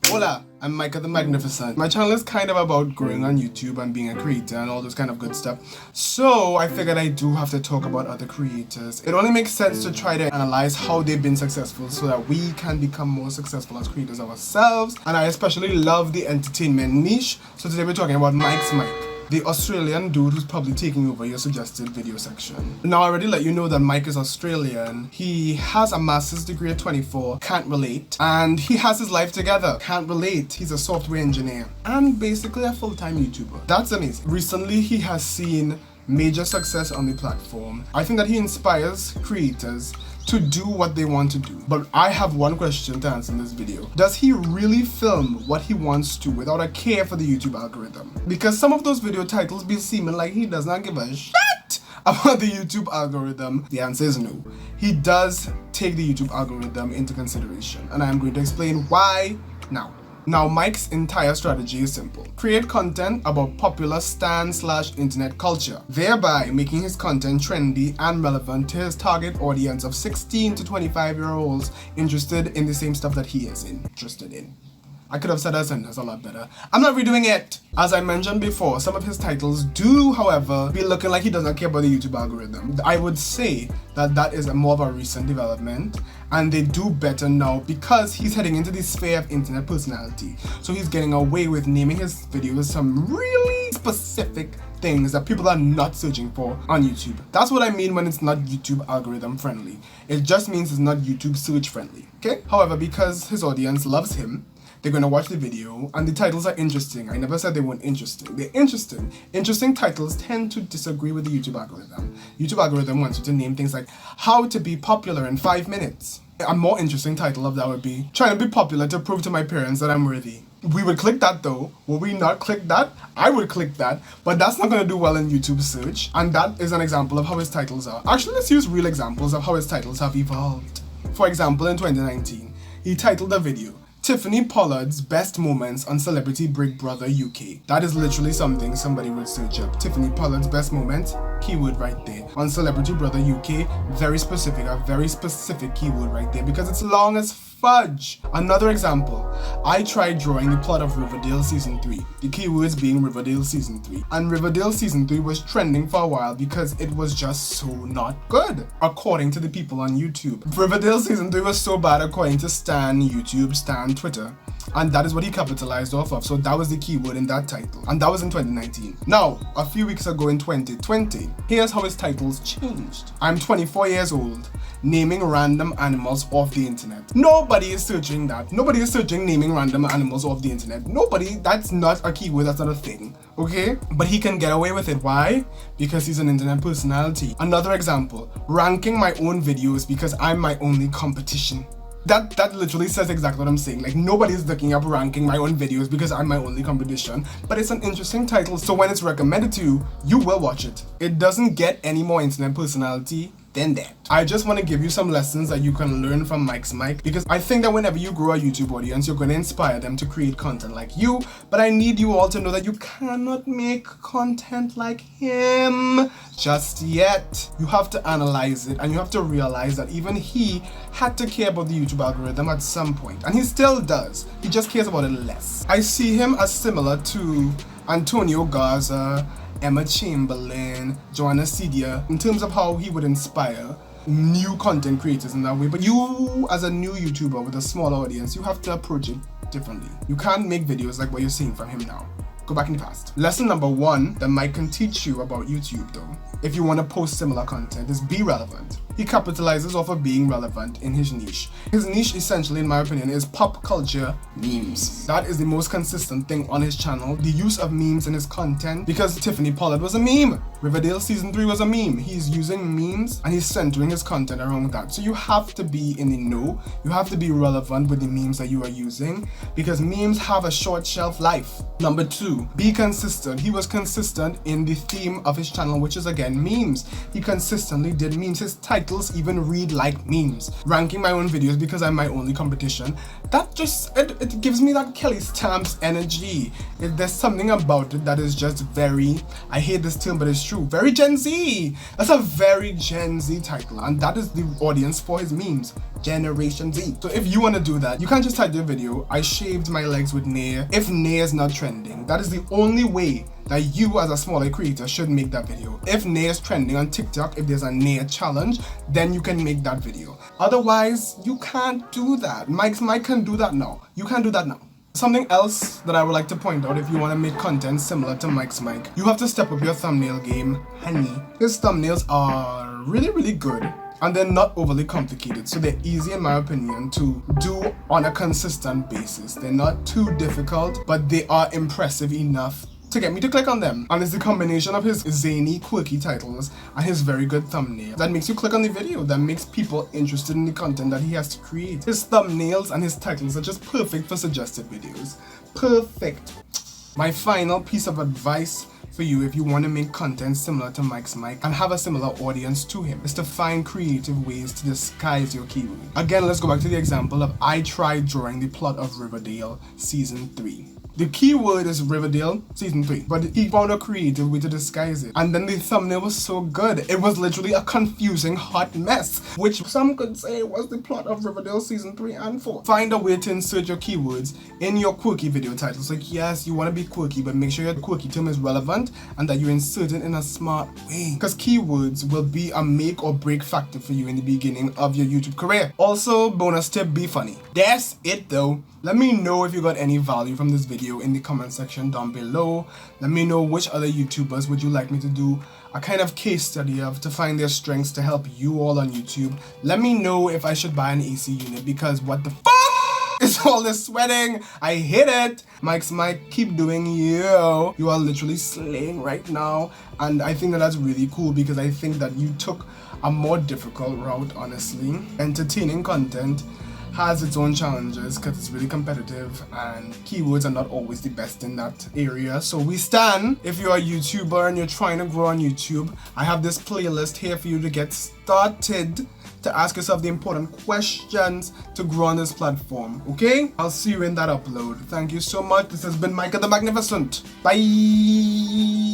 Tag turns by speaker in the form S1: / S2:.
S1: Hola, I'm Micah the Magnificent. My channel is kind of about growing on YouTube and being a creator and all this kind of good stuff. So I figured I do have to talk about other creators. It only makes sense to try to analyze how they've been successful so that we can become more successful as creators ourselves. And I especially love the entertainment niche. So today we're talking about Mike's Mike, the Australian dude who's probably taking over your suggested video section. Now I already let you know that Mike is Australian. He has a master's degree at 24, can't relate, and he has his life together, can't relate. He's a software engineer and basically a full-time YouTuber. That's amazing. Recently he has seen major success on the platform. I think that he inspires creators to do what they want to do. But I have one question to answer in this video. Does he really film what he wants to without a care for the YouTube algorithm? Because some of those video titles be seeming like he does not give a shit about the YouTube algorithm. The answer is no. He does take the YouTube algorithm into consideration, and I am going to explain why now. Now, Mike's entire strategy is simple. Create content about popular stan/internet culture, thereby making his content trendy and relevant to his target audience of 16 to 25-year-olds interested in the same stuff that he is interested in. I could have said that sentence a lot better. I'm not redoing it. As I mentioned before, some of his titles do, however, be looking like he doesn't care about the YouTube algorithm. I would say that that is more of a recent development, and they do better now because he's heading into the sphere of internet personality. So he's getting away with naming his videos some really specific things that people are not searching for on YouTube. That's what I mean when it's not YouTube algorithm friendly. It just means it's not YouTube search friendly, okay? However, because his audience loves him, they're going to watch the video, and the titles are interesting. I never said they weren't interesting. They're interesting. Interesting titles tend to disagree with the YouTube algorithm. YouTube algorithm wants you to name things like how to be popular in 5 minutes. A more interesting title of that would be trying to be popular to prove to my parents that I'm worthy. We would click that though. Will we not click that? I would click that, but that's not going to do well in YouTube search. And that is an example of how his titles are. Actually, let's use real examples of how his titles have evolved. For example, in 2019, he titled the video Tiffany Pollard's Best Moments on Celebrity Big Brother UK. That is literally something somebody would search up. Tiffany Pollard's Best Moments, keyword right there. On Celebrity Brother UK, very specific, a very specific keyword right there because it's long as fudge. Another example, I tried drawing the plot of Riverdale Season 3. The keywords being Riverdale Season 3. And Riverdale Season 3 was trending for a while because it was just so not good, according to the people on YouTube. Riverdale Season 3 was so bad according to Stan YouTube, Stan Twitter. And that is what he capitalized off of. So that was the keyword in that title. And that was in 2019. Now, a few weeks ago in 2020, here's how his titles changed. I'm 24 years old, naming random animals off the internet. Nobody is searching that. Nobody is searching naming random animals off the internet. Nobody. That's not a keyword. That's not a thing. Okay? But he can get away with it. Why? Because he's an internet personality. Another example, ranking my own videos because I'm my only competition. That literally says exactly what I'm saying. Like, nobody's looking up ranking my own videos because I'm my only competition. But it's an interesting title, so when it's recommended to you, you will watch it. It doesn't get any more internet personality than that. I just want to give you some lessons that you can learn from Mike's Mike, because I think that whenever you grow a YouTube audience, you're going to inspire them to create content like you, but I need you all to know that you cannot make content like him just yet. You have to analyze it, and you have to realize that even he had to care about the YouTube algorithm at some point, and he still does. He just cares about it less. I see him as similar to Antonio Garza, Emma Chamberlain, Joanna Cedia, in terms of how he would inspire new content creators in that way. But you, as a new YouTuber with a small audience, you have to approach it differently. You can't make videos like what you're seeing from him now. Go back in the past. Lesson number 1 that Mike can teach you about YouTube though, if you want to post similar content, is be relevant. He capitalizes off of being relevant in his niche. His niche, essentially, in my opinion, is pop culture memes. That is the most consistent thing on his channel, the use of memes in his content, because Tiffany Pollard was a meme. Riverdale Season 3 was a meme. He's using memes and he's centering his content around that. So you have to be in the know. You have to be relevant with the memes that you are using, because memes have a short shelf life. Number 2, be consistent. He was consistent in the theme of his channel, which is again memes. He consistently did memes. His title titles even read like memes. Ranking my own videos because I'm my only competition. That just, it gives me that Kelly Stamps energy. There's something about it that is just very, I hate this term but it's true, very Gen Z. That's a very Gen Z title, and that is the audience for his memes. Generation Z. So if you want to do that, you can't just title your video, I shaved my legs with Nair. If Nair is not trending, that is the only way that you as a smaller creator should make that video. If Nair is trending on TikTok, if there's a Nair challenge, then you can make that video. Otherwise, you can't do that. Mike can do that now. You can't do that now. Something else that I would like to point out, if you want to make content similar to Mike's Mike, you have to step up your thumbnail game, honey. His thumbnails are really good. And they're not overly complicated, so they're easy in my opinion to do on a consistent basis. They're not too difficult, but they are impressive enough to get me to click on them. And it's the combination of his zany, quirky titles and his very good thumbnail that makes you click on the video, that makes people interested in the content that he has to create. His thumbnails and his titles are just perfect for suggested videos. Perfect. My final piece of advice for you, if you want to make content similar to Mike's Mike and have a similar audience to him, is to find creative ways to disguise your keyword. Again, let's go back to the example of I tried drawing the plot of Riverdale season 3. The keyword is Riverdale season 3, but he found a creative way to disguise it. And then the thumbnail was so good. It was literally a confusing hot mess, which some could say was the plot of Riverdale season 3 and 4. Find a way to insert your keywords in your quirky video titles. Like, yes, you want to be quirky, but make sure your quirky term is relevant and that you insert it in a smart way. Because keywords will be a make or break factor for you in the beginning of your YouTube career. Also, bonus tip, be funny. That's it though. Let me know if you got any value from this video in the comment section down below. Let me know which other YouTubers would you like me to do a kind of case study of to find their strengths to help you all on YouTube. Let me know if I should buy an AC unit, because what the fuck is all this sweating? I hate it. Mike's Mike, keep doing you. You are literally slaying right now. And I think that that's really cool, because I think that you took a more difficult route, honestly. Entertaining content has its own challenges because it's really competitive and keywords are not always the best in that area. So we stand. If you're a YouTuber and you're trying to grow on YouTube, I have this playlist here for you to get started, to ask yourself the important questions to grow on this platform. Okay? I'll see you in that upload. Thank you so much. This has been Micah the Magnificent. Bye.